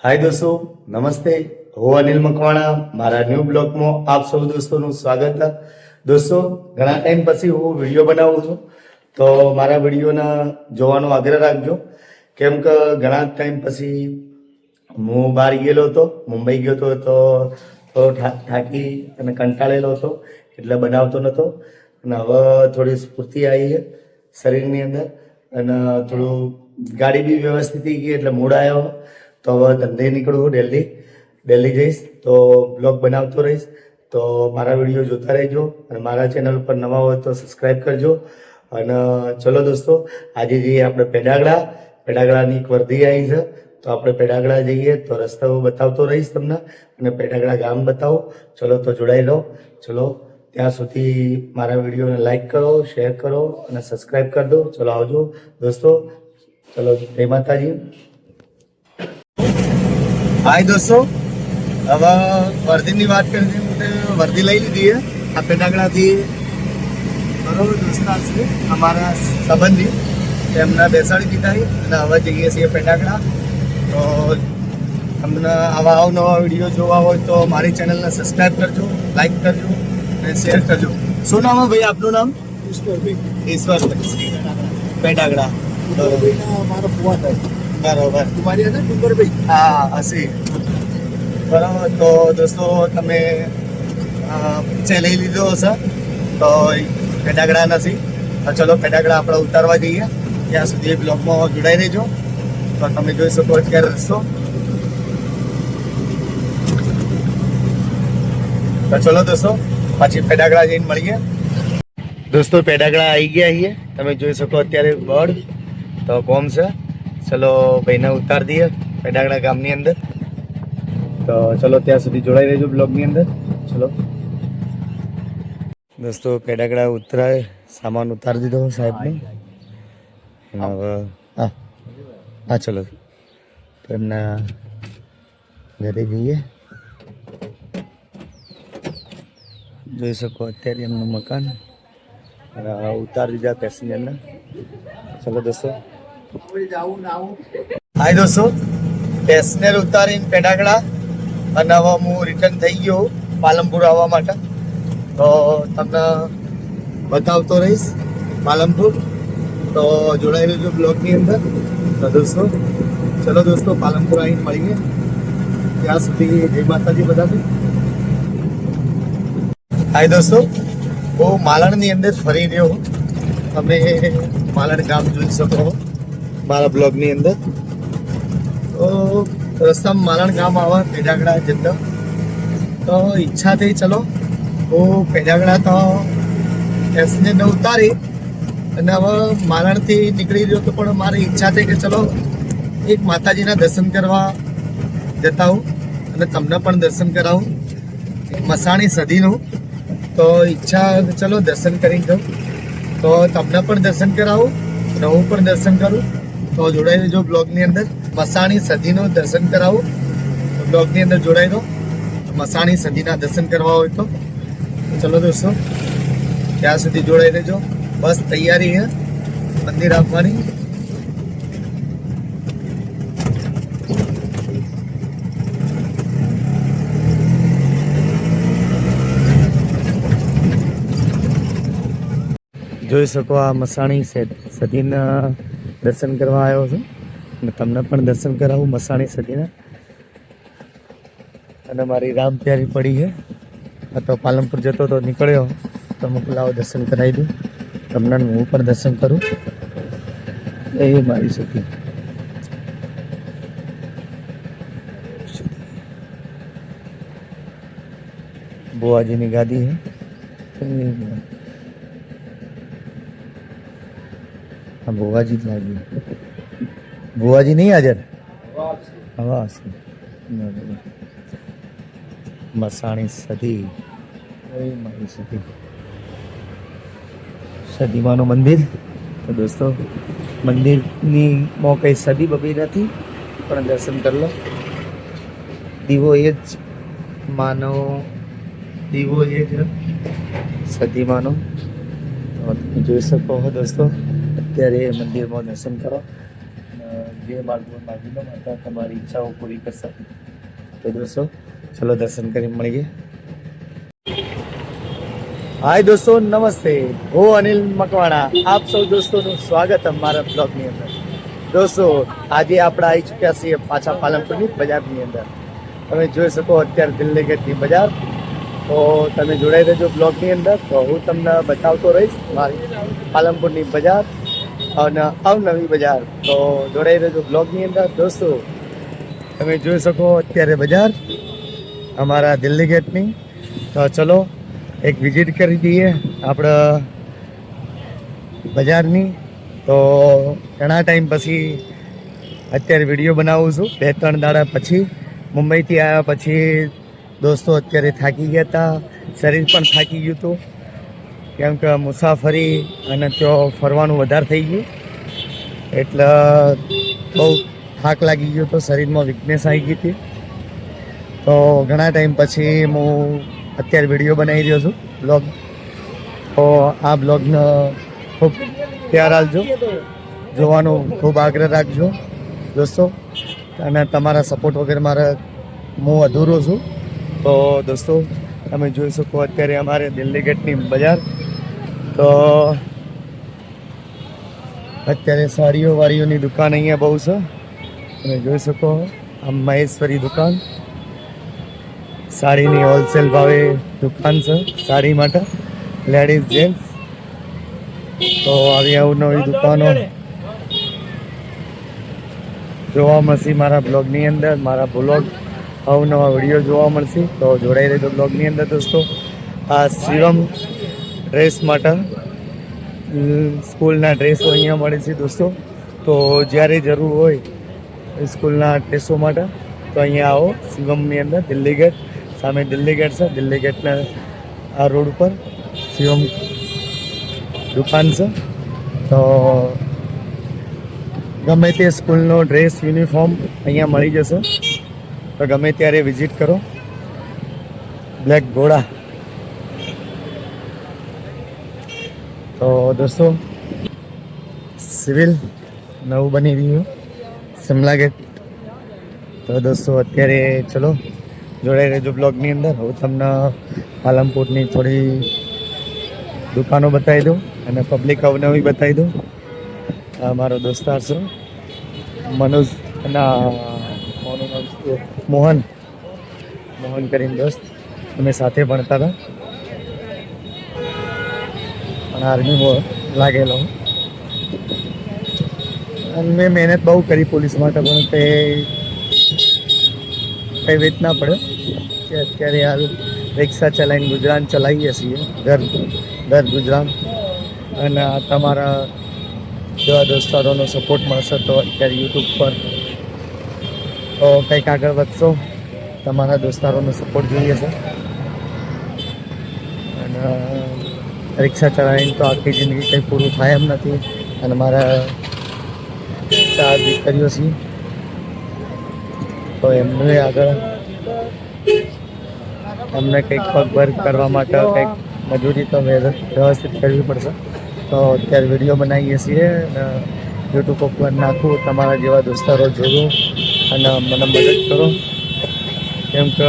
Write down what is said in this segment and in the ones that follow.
હાય દોસ્તો, નમસ્તે. હું અનિલ મકવાણા. મારા ન્યૂ બ્લોગમાં આપ સૌ દોસ્તોનું સ્વાગત છે. દોસ્તો, ઘણા ટાઈમ પછી હું વિડીયો બનાવું છું, તો મારા વિડીયોના જોવાનો આગ્રહ રાખજો. કેમ કે ઘણા ટાઈમ પછી હું બહાર ગયેલો હતો, મુંબઈ ગયો હતો, તો થાકી અને કંટાળેલો હતો, એટલે બનાવતો નહોતો. અને હવે થોડી સ્ફૂર્તિ આવી છે શરીરની અંદર, અને થોડું ગાડી બી વ્યવસ્થિત થઈ ગઈ, એટલે મૂડ આવ્યો. તો હવે ધંધે નીકળું, દિલ્હી જઈશ, તો બ્લોગ બનાવતો રહીશ. તો મારા વિડીયો જોતા રહેજો, અને મારા ચેનલ પર નવા હોય તો સબસ્ક્રાઈબ કરજો. અને ચલો દોસ્તો, આજે જઈએ આપણે પેડાગડાની એક વર્ધી આવી છે, તો આપણે પેડાગડા જઈએ. તો રસ્તાઓ બતાવતો રહીશ તમને, અને પેડાગડા ગામ બતાવો. ચલો તો જોડાઈ લો. ચલો ત્યાં સુધી મારા વિડીયોને લાઈક કરો, શેર કરો અને સબસ્ક્રાઈબ કરી દો. ચલો આવજો દોસ્તો. ચલો, જય માતાજી. હાય દોસ્તો, હવે વર્ધીની વાત કરી વર્ધી લઈ લીધી છે આ પેટાગડાથી. બરોબર દોસ્તા છે અમારા સંબંધી, એમના બેસાડી દીધા છે, અને હવે જઈએ છીએ પેટાગડા. તો તમને આવા અવનવા વિડીયો જોવા હોય તો મારી ચેનલને સબસ્ક્રાઈબ કરજો, લાઈક કરજો અને શેર કરજો. શું નામ છે ભાઈ આપનું? નામ ઈશ્વરભાઈ. પેટાગડા મારો ફુવા થાય. બરોબર. તમારી હતા ડુંગરભાઈ? હા હશે. બરાબર. તો દોસ્તો, તમે પિક્ચર લઈ લીધો હશે તો પેટાગડા નથી. તો ચલો પેટાગડા આપણે ઉતારવા જઈએ. ત્યાં સુધી બ્લોગમાં જોડાઈ રહેજો. તો તમે જોઈ શકો અત્યારે રસ્તો. તો ચલો દોસ્તો, પછી પેટાગડા જઈને મળીએ. દોસ્તો, પેટાગડા આવી ગયા છીએ. તમે જોઈ શકો અત્યારે બોર્ડ. તો કોમ છે. ચલો ભાઈને ઉતાર દઈએ પેટાગડા ગામની અંદર. તો ચલો ત્યાં સુધી જોડાઈ રહેજો બ્લોગની અંદર. ચલો દોસ્તો, પેટાગડા ઉતરાય, સામાન ઉતારી દીધો સાહેબને. હવે હા ચલો, તો એમના ઘરે જઈએ. જોઈ શકો અત્યારે એમનું મકાન, અને ઉતારી દીધા પેસેન્જરને. ચલો દોસ્તો. હાય દોસ્તો, પેસેન્જર ઉતારીને પેટાગડા, અને હવે હું રિટર્ન થઈ ગયો પાલનપુર આવવા માટે. તો તમને બતાવતો રહીશ પાલનપુર. તો જોડાઈ રહેજો બ્લોગની અંદર. તો દોસ્તો ચલો દોસ્તો, પાલનપુર આવીને મળીએ. ત્યાં સુધી જય માતાજી બધાને. હાય દોસ્તો, હું માલણની અંદર ફરી રહ્યો. તમે માલણ ગામ જોઈ શકો મારા બ્લોગની અંદર. તો રસ્તામાં માલણ ગામ આવે પેટાગડા જતા. તો ઈચ્છા થઈ ચલો હું પેટાગડા તો પેસેન્જરને ઉતારી અને હવે માલણથી નીકળી રહ્યો. તો પણ મારી ઈચ્છા થઈ કે ચલો એક માતાજીના દર્શન કરવા જતા હું, અને તમને પણ દર્શન કરાવું મસાણી સદીનું. તો ઈચ્છા ચલો દર્શન કરી જાઉં, તો તમને પણ દર્શન કરાવું અને હું પણ દર્શન કરું. તો જોડાઈ રહેજો બ્લોગની અંદર. મસાણી સદીનું દર્શન કરાવું, બ્લોગની અંદર જોડાઈ દો. મસાણી સદીના દર્શન કરવા હોય તો ચલો દોસ્તો, ત્યાં સુધી જોડાઈ રહેજો. બસ તૈયારી છે મંદિર આવવાની. જોઈ શકો આ મસાણી સદીના દર્શન કરવા આવ્યો છું, અને તમને પણ દર્શન કરાવું મસાણી સદીના. અને મારી રામ પ્યારી પડી છે. આ તો પાલનપુર જતો તો નીકળ્યો, તો મોકલાવો દર્શન કરાવી દઉં તમને, હું પણ દર્શન કરું. એ મારી સખી બુઆજીની ગાદી છે. हाँ बुआजी लागी, बुआजी नहीं हाजर, हवा मसाणी सदी સદીમાનું મંદિર. તો દોસ્તો, મંદિરની માં કઈ સદી બબી નથી, પણ દર્શન કરી લો. દીવો એ જ માનો, દીવો એ જ સદીમાનો. તમે જોઈ શકો છો દોસ્તો, અત્યારે મંદિરમાં દર્શન કરો. જે માગવું માગી લો, માતા તમારી ઈચ્છાઓ પૂરી કરશે. તો દોસ્તો ચલો દર્શન કરી મળીએ. હાય દોસ્તો, નમસ્તે. હું અનિલ મકવાણા, આપ સૌ દોસ્તોનું સ્વાગત અમારા બ્લોગની અંદર. દોસ્તો આજે આપણે આવી ચૂક્યા છીએ પાછા પાલનપુરની બજારની અંદર. તમે જોઈ શકો અત્યારે દિલ્હી ગેટની બજાર. તો તમે જોડાઈ રહેજો બ્લોગની અંદર. તો હું તમને બતાવતો રહીશ મારી પાલનપુરની બજાર અને અવનવી બજાર. તો જોડાઈ રહેજો બ્લોગની અંદર. દોસ્તો તમે જોઈ શકો અત્યારે બજાર અમારા દિલ્હી ગેટની. તો ચલો એક વિઝિટ કરી દઈએ આપણે બજારની. તો ઘણા ટાઈમ પછી અત્યારે વિડીયો બનાવું છું, 2-3 દાડા પછી. મુંબઈથી આવ્યા પછી દોસ્તો અત્યારે થાકી ગયા હતા, શરીર પણ થાકી ગયું હતું, કેમ કે મુસાફરી અને ત્યાં ફરવાનું વધારે થઈ ગયું એટલે બહુ થાક લાગી ગયો હતો, શરીરમાં વીકનેસ આવી ગઈ હતી. તો ઘણા ટાઈમ પછી હું અત્યારે વિડીયો બનાવી રહ્યો છું, બ્લોગ. તો આ બ્લોગને ખૂબ પ્યાર આપજો, જોવાનો ખૂબ આગ્રહ રાખજો દોસ્તો. અને તમારા સપોર્ટ વગર મારે હું અધૂરો છું. તો દોસ્તો તમે જોઈ શકો અત્યારે અમારે દિલ્હી ગેટની બજાર. તો અત્યારે સાડીઓ વાડીઓની દુકાન અહીંયા બહુ છે. તમે જોઈ શકો આ મહેશ્વરી દુકાન, સાડીની હોલસેલ ભાવે દુકાન છે સાડી માટે, લેડીઝ જેન્ટ્સ. તો આવી અવનવી દુકાનો જોવા મળશે મારા બ્લોગની અંદર. મારા બ્લોગ અવનવા વિડીયો જોવા મળશે. તો જોડાઈ રહેજો બ્લોગની અંદર દોસ્તો. આ શિવમ ડ્રેસ માટે સ્કૂલના ડ્રેસો અહીંયા મળે છે દોસ્તો. તો જ્યારે જરૂર હોય સ્કૂલના ડ્રેસો માટે તો અહીંયા આવો શિવમની અંદર. દિલ્હી ગેટ સામે દિલ્હી ગેટ છે, દિલ્હી ગેટના આ રોડ ઉપર શિવમ દુકાન છે. તો ગમે તે સ્કૂલનો ડ્રેસ યુનિફોર્મ અહીંયા મળી જશે. તો ગમે ત્યારે વિઝિટ કરો. બ્લેક ઘોડા. તો દોસ્તો સિવિલ નવું બની રહ્યું શિમલા ગેટ. તો દોસ્તો અત્યારે ચલો જોડાઈ રહેજો બ્લોગની અંદર. હું તમને પાલનપુરની થોડી દુકાનો બતાવી દઉં અને પબ્લિક અવનવી બતાવી દઉં. આ મારો દોસ્તાર છે મનોજ અને મોહન કરીને દોસ્ત. અમે સાથે ભણતા હતા પણ આર્મીમાં લાગેલો. અને મેં મહેનત બહુ કરી પોલીસ માટે, પણ તે કંઈ વેચ ના પડ્યો કે અત્યારે હાલ રિક્ષા ચલાવીને ગુજરાન ચલાવીએ છીએ, ઘર ગુજરાન. અને તમારા જેવા દોસ્તારોનો સપોર્ટ મળશે તો અત્યારે યુટ્યુબ પર તો કંઈક આગળ વધશો. તમારા દોસ્તારોનો સપોર્ટ જોઈએ છે. અને રિક્ષા ચલાવીને તો આખી જિંદગી કંઈ પૂરું થાય એમ નથી. અને મારા 4 દીકરીઓ છે તો એમને આગળ અમને કંઈક પગભર કરવા માટે કંઈક મજૂરી તો વ્યવસ્થિત કરવી પડશે. તો અત્યારે વિડીયો બનાવીએ છીએ અને યુટ્યુબ ઉપર નાખું. તમારા જેવા દોસ્તારો જોવો અને મને મદદ કરો, કેમ કે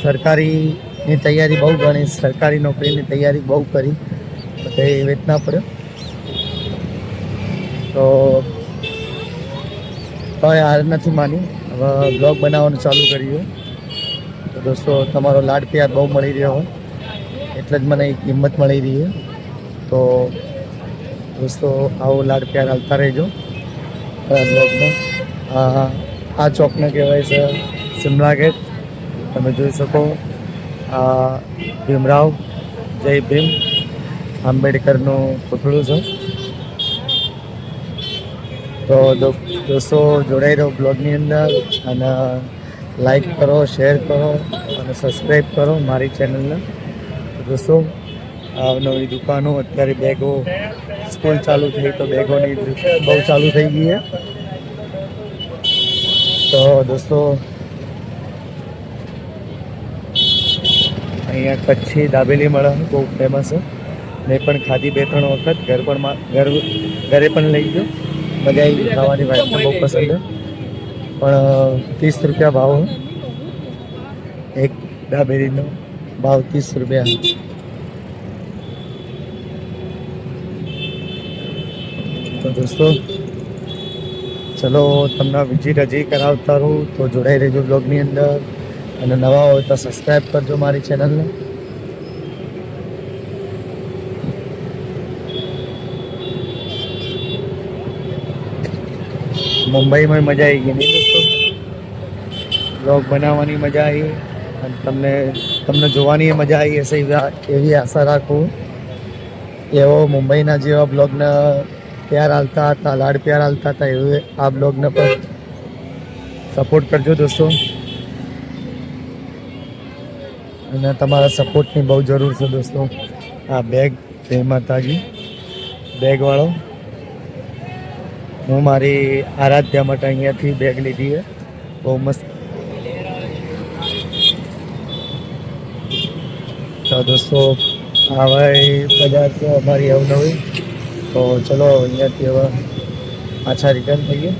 સરકારીની તૈયારી બહુ ગણી, સરકારી નોકરીની તૈયારી બહુ કરી તો તે વેચ ના પડે. તો કંઈ હાર નથી માની, હવે બ્લોગ બનાવવાનું ચાલુ કર્યું. તો દોસ્તો તમારો લાડ પ્યાર બહુ મળી રહ્યો હોય એટલે જ મને એક કિંમત મળી રહી છે. તો દોસ્તો આવો લાડ પ્યાર આવતા રહેજો બ્લોગમાં. આ ચોકને કહેવાય છે શિમલા ગેટ. તમે જોઈ શકો આ ભીમરાવ જય ભીમ આંબેડકરનું પુતળું છે. તો દોસ્તો જોડાઈ રહો બ્લોગની અંદર અને લાઈક કરો, શેર કરો અને સબસ્ક્રાઈબ કરો મારી ચેનલને. દોસ્તો નવી દુકાનો, અત્યારે બેગો, સ્કૂલ ચાલુ થઈ તો બેગોની બહુ ચાલુ થઈ ગઈ છે. તો દોસ્તો અહીંયા કચ્છી દાબેલી મળે, બહુ ફેમસ છે. મેં પણ ખાધી 2-3 વખત, ઘરે પણ લઈ ગયો. બધા ખાવાની વાતને બહુ પસંદ છે. પણ 30 રૂપિયા ભાવ એક દાબેલીનો ભાવ 30 રૂપિયા. તો દોસ્તો ચલો તમને વિઝિટ હજી કરાવતા રહું, તો જોડાઈ રહેજો બ્લોગની અંદર, અને નવા હોય તો સબસ્ક્રાઈબ કરજો મારી ચેનલને. મુંબઈમાં મજા આવી ગઈ નહીં દોસ્તો? બ્લોગ બનાવવાની મજા આવી અને તમને જોવાની મજા આવી હશે એવી આશા રાખું. એવો મુંબઈના જેવા બ્લોગને પ્યાર હાલતા હતા, લાડ પ્યાર હાલતા હતા, એવું આ બ્લોગને પણ સપોર્ટ કરજો દોસ્તો. અને તમારા સપોર્ટની બહુ જરૂર છે દોસ્તો. આ બેગ, જય માતાજી બેગવાળો, હું મારી આરાધ્યા માટે અહીંયાથી બેગ લીધી છે, બહુ મસ્ત. તો દોસ્તો હવે બજાર છે અમારી અવનવી. તો ચલો અહીંયાથી હવે પાછા રિટર્ન થઈએ.